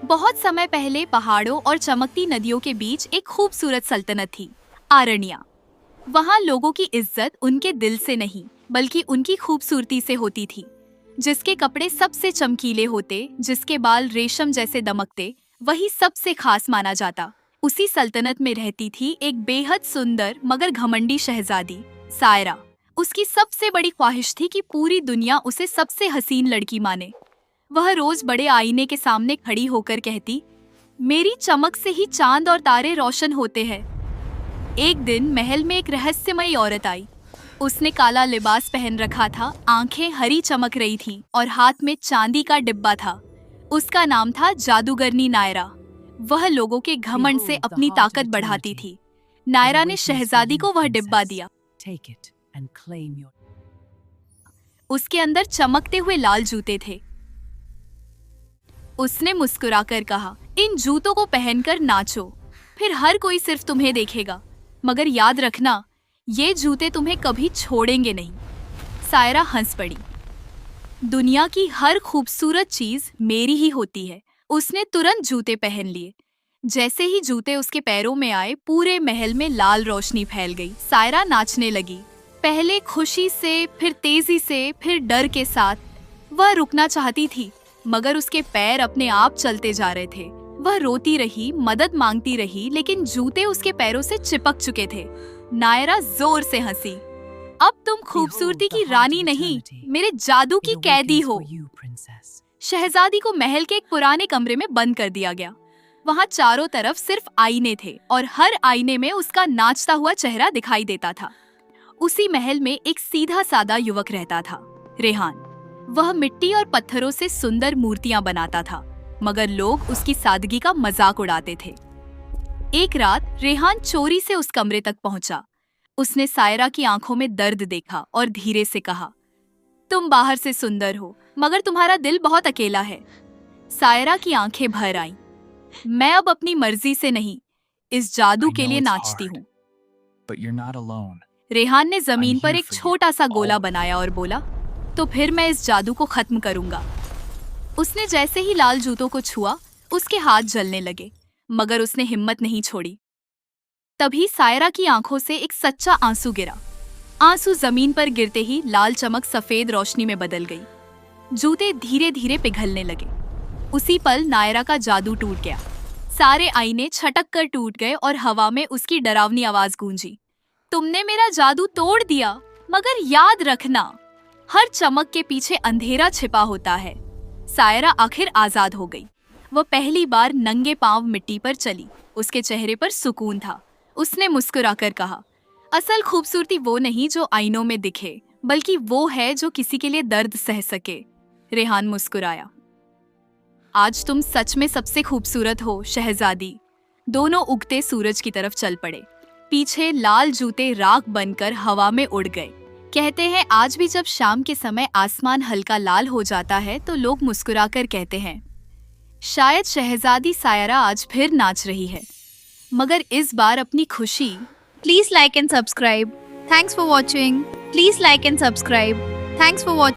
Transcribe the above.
बहुत समय पहले पहाड़ों और चमकती नदियों के बीच एक खूबसूरत सल्तनत थी, आरण्या। वहाँ लोगों की इज्जत उनके दिल से नहीं बल्कि उनकी खूबसूरती से होती थी। जिसके कपड़े सबसे चमकीले होते, जिसके बाल रेशम जैसे दमकते, वही सबसे खास माना जाता। उसी सल्तनत में रहती थी एक बेहद सुंदर मगर घमंडी शहजादी, सायरा। उसकी सबसे बड़ी ख्वाहिश थी कि पूरी दुनिया उसे सबसे हसीन लड़की माने। वह रोज बड़े आईने के सामने खड़ी होकर कहती, मेरी चमक से ही चांद और तारे रोशन होते हैं। एक दिन महल में एक रहस्यमयी औरत आई। उसने काला लिबास पहन रखा था, आंखें हरी चमक रही थीं और हाथ में चांदी का डिब्बा था। उसका नाम था जादूगरनी नायरा। वह लोगों के घमंड से अपनी ताकत बढ़ाती थी। नायरा ने शहजादी को वह डिब्बा दिया। उसके अंदर चमकते हुए लाल जूते थे। उसने मुस्कुराकर कहा, इन जूतों को पहनकर नाचो, फिर हर कोई सिर्फ तुम्हें देखेगा, मगर याद रखना, ये जूते तुम्हें कभी छोड़ेंगे नहीं। सायरा हंस पड़ी। दुनिया की हर खूबसूरत चीज मेरी ही होती है। उसने तुरंत जूते पहन लिए। जैसे ही जूते उसके पैरों में आए, पूरे महल में लाल रोशनी फैल गई। सायरा नाचने लगी, पहले खुशी से, फिर तेजी से, फिर डर के साथ। वह रुकना चाहती थी, मगर उसके पैर अपने आप चलते जा रहे थे। वह रोती रही, मदद मांगती रही, लेकिन जूते उसके पैरों से चिपक चुके थे। नायरा जोर से हंसी। अब तुम खूबसूरती की रानी नहीं, मेरे जादू की कैदी हो। शहजादी को महल के एक पुराने कमरे में बंद कर दिया गया। वहाँ चारों तरफ सिर्फ आईने थे और हर आईने में उसका नाचता हुआ चेहरा दिखाई देता था। उसी महल में एक सीधा सादा युवक रहता था, रेहान। वह मिट्टी और पत्थरों से सुंदर मूर्तियां बनाता था, मगर लोग उसकी सादगी का मजाक उड़ाते थे। एक रात रेहान चोरी से उस कमरे तक पहुंचा। उसने सायरा की आंखों में दर्द देखा और धीरे से कहा, तुम बाहर से सुंदर हो, मगर तुम्हारा दिल बहुत अकेला है। सायरा की आंखें भर आईं। मैं अब अपनी मर्जी से नहीं, इस जादू के लिए नाचती हूँ। रेहान ने जमीन पर एक छोटा सा गोला बनाया और बोला, तो फिर मैं इस जादू को खत्म करूंगा। उसने जैसे ही लाल जूतों को छुआ, उसके हाथ जलने लगे, मगर उसने हिम्मत नहीं छोड़ी। तभी सायरा की आंखों से एक सच्चा आंसू गिरा। आंसू जमीन पर गिरते ही लाल चमक सफेद रोशनी में बदल गई। जूते धीरे धीरे पिघलने लगे। उसी पल नायरा का जादू टूट गया। सारे आईने छटक कर टूट गए और हवा में उसकी डरावनी आवाज गूंजी, तुमने मेरा जादू तोड़ दिया, मगर याद रखना, हर चमक के पीछे अंधेरा छिपा होता है। सायरा आखिर आजाद हो गई। वह पहली बार नंगे पांव मिट्टी पर चली। उसके चेहरे पर सुकून था। उसने मुस्कुराकर कहा, असल खूबसूरती वो नहीं जो आईनों में दिखे, बल्कि वो है जो किसी के लिए दर्द सह सके। रेहान मुस्कुराया। आज तुम सच में सबसे खूबसूरत हो, शहजादी। दोनों उगते सूरज की तरफ चल पड़े। पीछे लाल जूते राख बनकर हवा में उड़ गए। कहते हैं आज भी जब शाम के समय आसमान हल्का लाल हो जाता है तो लोग मुस्कुराकर कहते हैं, शायद शहजादी सायरा आज फिर नाच रही है, मगर इस बार अपनी खुशी। Please like and subscribe. Thanks for watching. Please like and subscribe. Thanks for watching.